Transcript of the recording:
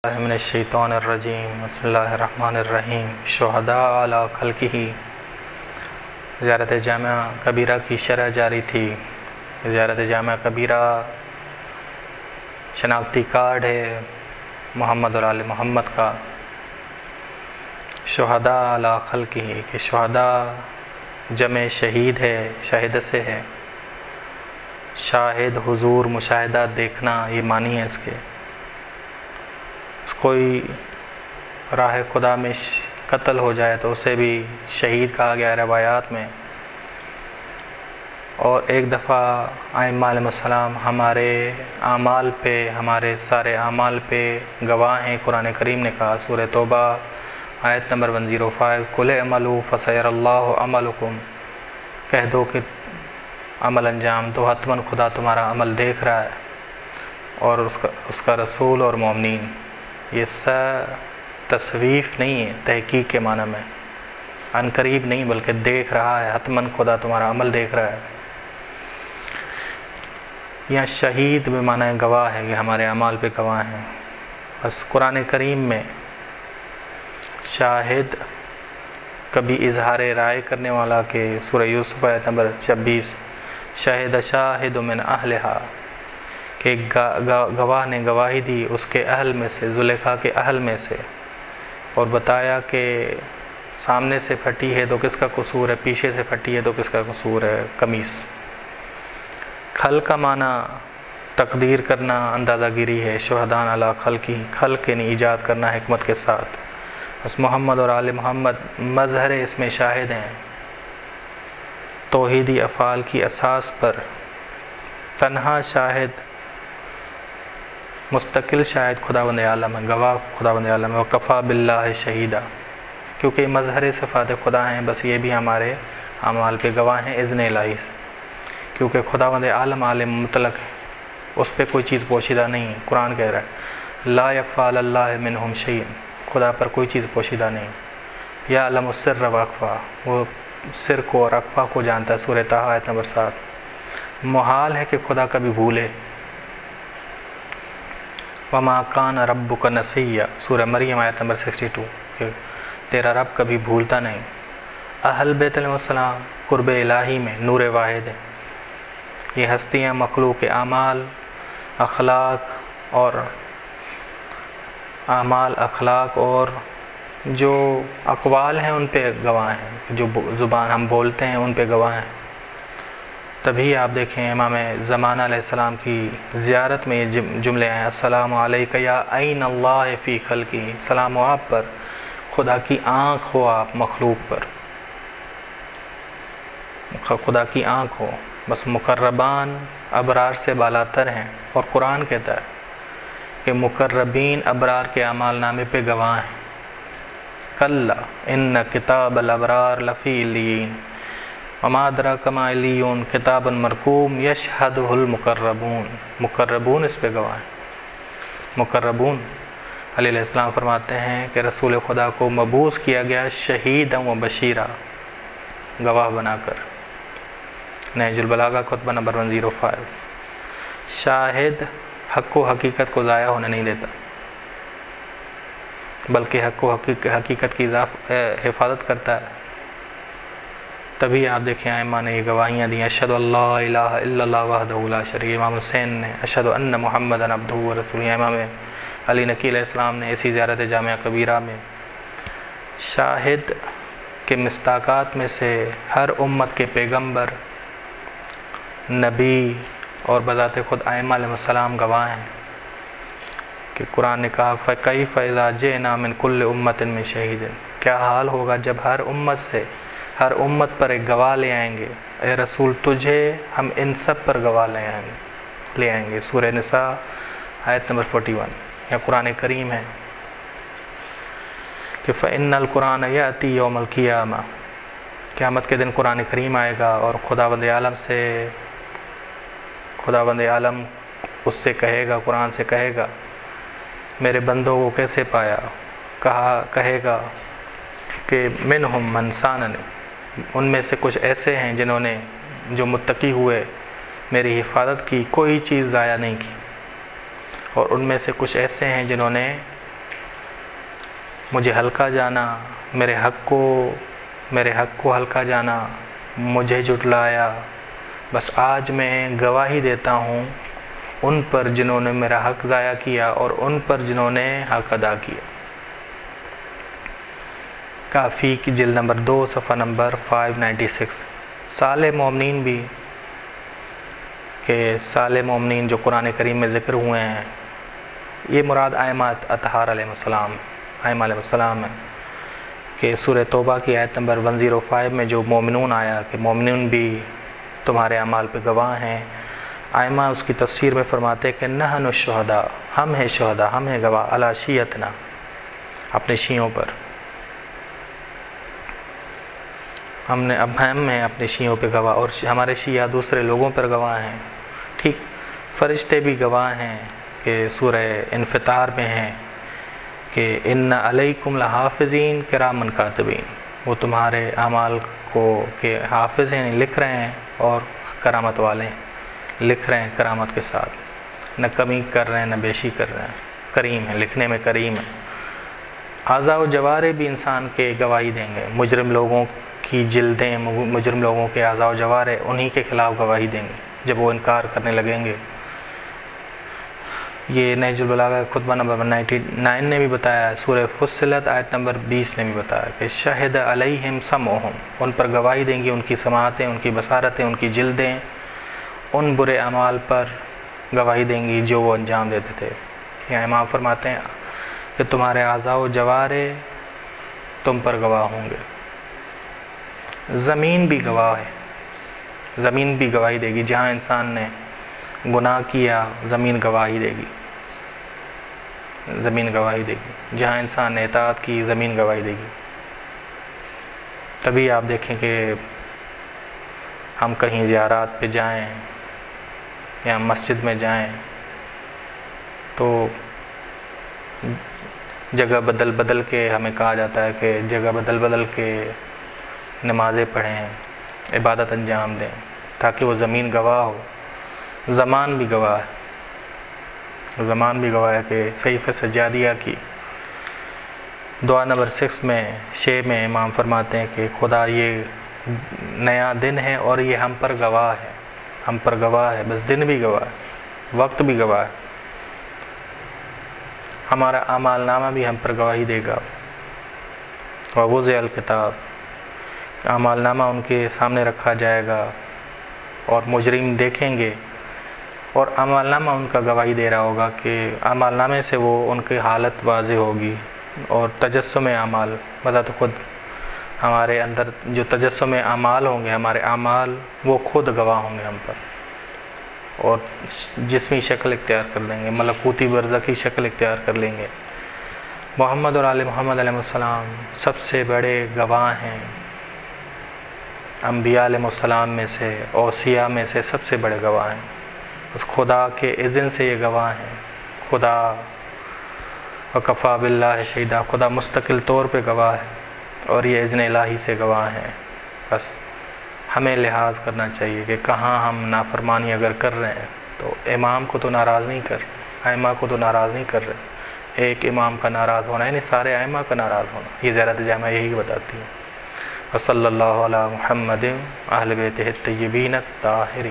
من الشیطان الرجیم بسم اللہ الرحمن الرحیم شہداء علی خلقہ۔ زیارت جامعہ کبیرہ کی شرح جاری تھی۔ زیارت جامعہ کبیرہ شناختی کارڈ ہے محمد اور آل محمد کا۔ شہداء علی خلقہ کہ شہداء جمع شہید ہے، شاہد سے ہے۔ شاہد حضور مشاہدہ دیکھنا، یہ معنی ہے اس کے۔ کوئی راہ خدا میں قتل ہو جائے تو اسے بھی شہید کہا گیا ہے روایات میں۔ اور ایک دفعہ ائمہ علیہ السلام ہمارے اعمال پہ، ہمارے سارے اعمال پہ گواہ ہیں۔ قرآن کریم نے کہا سورہ توبہ آیت نمبر 105 قُلِ اعْمَلُوا فَسَيَرَى اللَّهُ عَمَلَكُمْ، کہہ دو کہ عمل انجام دو، حتماً خدا تمہارا عمل دیکھ رہا ہے اور اس کا رسول اور مومنین۔ یہ تصویف نہیں ہے تحقیق کے معنی میں، عن قریب نہیں بلکہ دیکھ رہا ہے، حتماً خدا تمہارا عمل دیکھ رہا ہے۔ یہاں شہید بھی معنی گواہ ہے کہ ہمارے اعمال پہ گواہ ہیں۔ بس قرآن کریم میں شاہد کبھی اظہار رائے کرنے والا کہ سورہ یوسف آیت نمبر 26 شاہد شاہد من اہلہا کہ گواہ نے گواہی دی اس کے اہل میں سے، زلیخا کے اہل میں سے، اور بتایا کہ سامنے سے پھٹی ہے تو کس کا قصور ہے، پیچھے سے پھٹی ہے تو کس کا قصور ہے، قمیص۔ خل کا معنی تقدیر کرنا، اندازہ گیری ہے۔ شہداء علی خلقہ، خلق یعنی ایجاد کرنا حکمت کے ساتھ۔ بس محمد اور آل محمد مظہر اس میں شاہد ہیں، توحیدی افعال کی اساس پر تنہا شاہد، مستقل شاہد خداوند عالم ہے، گواہ خداوند عالم ہے۔ وکفیٰ باللہ شہیدا، کیونکہ مظہر صفات خدا ہیں، بس یہ بھی ہمارے اعمال پہ گواہ ہیں اذن الہی سے، کیونکہ خداوند عالم عالم مطلق ہے، اس پہ کوئی چیز پوشیدہ نہیں ہے۔ قرآن کہہ رہا ہے لا یخفی علی اللہ منہم شیء، خدا پر کوئی چیز پوشیدہ نہیں۔ یعلم السر واخفی، وہ سر کو اور اخفا کو جانتا ہے۔ سورہ طٰہٰ آیت نمبر 7۔ محال ہے کہ خدا کبھی بھولے۔ وما کان ربک نسیا، سورہ مریم آیت نمبر 62 کہ تیرا رب کبھی بھولتا نہیں۔ اہل بیت علیہ السلام قرب الہی میں نور واحد ہے۔ یہ ہستیاں مخلوق اعمال اخلاق اور جو اقوال ہیں ان پہ گواہ ہیں، جو زبان ہم بولتے ہیں ان پہ گواہ ہیں۔ تبھی آپ دیکھیں امام زمانہ علیہ السلام کی زیارت میں یہ جملے آئے السلام علیکہ یا عین اللہ فی خلقہ، سلام ہو آپ پر، خدا کی آنکھ ہو آپ مخلوق پر، خدا کی آنکھ ہو۔ بس مقربان ابرار سے بالاتر ہیں، اور قرآن کہتا ہے کہ مقربین ابرار کے اعمال نامے پہ گواہ ہیں۔ کلا ان کتاب الابرار لفی علیین وما ادراک ما علیون کتاب مرقوم یشہدہ المقربون، مقربون اس پہ گواہ ہیں۔ مقربون علیہ السلام فرماتے ہیں کہ رسول خدا کو مبعوث کیا گیا شہیدا و بشیرا، گواہ بنا کر۔ نہج البلاغہ خطبہ نمبر 105۔ شاہد حق و حقیقت کو ضائع ہونے نہیں دیتا، بلکہ حق و حقیقت کی حفاظت کرتا ہے۔ تبھی آپ دیکھیں ائمہ نے یہ گواہیاں دیں، اشہد ان لا الہ الا اللہ وحدہ لا شریک، امام حسین نے اشہد ان محمدًا عبدہ ورسولہ، امام علی نقی علیہ السلام نے اسی زیارت جامعہ کبیرہ میں۔ شاہد کے مصداقات میں سے ہر امت کے پیغمبر، نبی اور بذات خود ائمہ علیہ السلام گواہ ہیں، کہ قرآن نے کہا فَكَيْفَ إِذَا جِئْنَا مِنْ كُلِّ أُمَّةٍ مِّن شَهِيدٍ، کیا حال ہوگا جب ہر امت سے، ہر امت پر ایک گواہ لے آئیں گے، اے رسول تجھے ہم ان سب پر گواہ لے آئیں گے۔ سورہ نساء آیت نمبر 41۔ یہ قرآن کریم ہے کہ فَإِنَّ الْقُرْآنَ يَأْتِي يَوْمَ الْقِيَامَةِ، قیامت کے دن قرآن کریم آئے گا اور خداوند عالم اس سے کہے گا، قرآن سے کہے گا میرے بندوں کو کیسے پایا؟ کہے گا کہ منہم من ساننی، ان میں سے کچھ ایسے ہیں جنہوں نے، جو متقی ہوئے، میری حفاظت کی، کوئی چیز ضائع نہیں کی، اور ان میں سے کچھ ایسے ہیں جنہوں نے مجھے ہلکا جانا، میرے حق کو ہلکا جانا، مجھے جھٹلایا، بس آج میں گواہی دیتا ہوں ان پر جنہوں نے میرا حق ضائع کیا اور ان پر جنہوں نے حق ادا کیا۔ کافی کی جلد نمبر 2 صفحہ نمبر 596۔ صالح مومنین بھی، کہ صالح مومنین جو قرآن کریم میں ذکر ہوئے ہیں، یہ مراد ائمہ اطہار علیہ السلام ہے، کہ سورہ توبہ کی آیت نمبر 105 میں جو مومنون آیا کہ مومنون بھی تمہارے اعمال پہ گواہ ہیں، ائمہ اس کی تفسیر میں فرماتے ہیں کہ نحن الشہداء، ہم ہیں شہداء، ہم ہیں گواہ، علی شیعتنا، اپنے شیعوں پر، ہم ہیں اپنے شیعوں پہ گواہ، اور ہمارے شیعہ دوسرے لوگوں پر گواہ ہیں۔ ٹھیک، فرشتے بھی گواہ ہیں کہ سورہ انفطار میں ہیں کہ ان علیکم لحافظین کرامن کاتبین، وہ تمہارے اعمال کو کہ حافظ ہیں، لکھ رہے ہیں، اور کرامت والے ہیں، لکھ رہے ہیں کرامت کے ساتھ، نہ کمی کر رہے ہیں نہ بیشی کر رہے ہیں، کریم ہیں، لکھنے میں کریم ہے۔ اعضاء و جوارح بھی انسان کے گواہی دیں گے، مجرم لوگوں کی جلدیں، مجرم لوگوں کے اعضاء و جوارح انہی کے خلاف گواہی دیں گے جب وہ انکار کرنے لگیں گے۔ یہ نہج البلاغہ خطبہ نمبر 99 نے بھی بتایا ہے، سورہ فصلت آیت نمبر 20 نے بھی بتایا کہ شہد علیہم سمعہم، ان پر گواہی دیں گی ان کی سماعتیں، ان کی بصارتیں، ان کی جلدیں، ان برے اعمال پر گواہی دیں گی جو وہ انجام دیتے تھے۔ یہاں امام فرماتے ہیں کہ تمہارے اعضاء و جوارح تم پر گواہ ہوں گے۔ زمین بھی گواہ ہے، زمین بھی گواہی دے گی، جہاں انسان نے گناہ کیا زمین گواہی دے گی، زمین گواہی دے گی، جہاں انسان نے اطاعت کی زمین گواہی دے گی۔ تبھی آپ دیکھیں کہ ہم کہیں زیارات پہ جائیں یا مسجد میں جائیں تو جگہ بدل بدل کے ہمیں کہا جاتا ہے کہ جگہ بدل بدل کے نمازیں پڑھیں، عبادت انجام دیں، تاکہ وہ زمین گواہ ہو۔ زمان بھی گواہ ہے، زمان بھی گواہ ہے کہ صحیفہ سجادیہ کی دعا نمبر 6 میں میں امام فرماتے ہیں کہ خدا یہ نیا دن ہے اور یہ ہم پر گواہ ہے، ہم پر گواہ ہے، بس دن بھی گواہ ہے، وقت بھی گواہ ہے، ہمارا اعمال نامہ بھی ہم پر گواہی دے گا۔ ووضع الکتاب، اعمال نامہ ان کے سامنے رکھا جائے گا اور مجرم دیکھیں گے، اور اعمال نامہ ان کا گواہی دے رہا ہوگا کہ اعمال نامے سے وہ ان کی حالت واضح ہوگی، اور تجسم اعمال، بذات خود ہمارے اندر جو تجسم اعمال ہوں گے، ہمارے اعمال وہ خود گواہ ہوں گے ہم پر، اور جسمی شکل اختیار کر لیں گے، ملکوتی برزخی شکل اختیار کر لیں گے۔ محمد اور آل محمد علیہ السلام سب سے بڑے گواہ ہیں، انبیاء علیہ السلام میں سے، اوصیاء میں سے سب سے بڑے گواہ ہیں، اس خدا کے اذن سے یہ گواہ ہیں۔ خدا وکفیٰ باللہ شہیدا، خدا مستقل طور پہ گواہ ہے، اور یہ اذن الہی سے گواہ ہیں۔ بس ہمیں لحاظ کرنا چاہیے کہ کہاں ہم نافرمانی اگر کر رہے ہیں تو امام کو تو ناراض نہیں کر رہے، ائمہ کو تو ناراض نہیں کر رہے، ایک امام کا ناراض ہونا یعنی سارے ائمہ کا ناراض ہونا، یہ زیارت جامعہ یہی بتاتی ہے۔ وصلی اللہ علی محمد اہل بیتہ الطیبین الطاہرین۔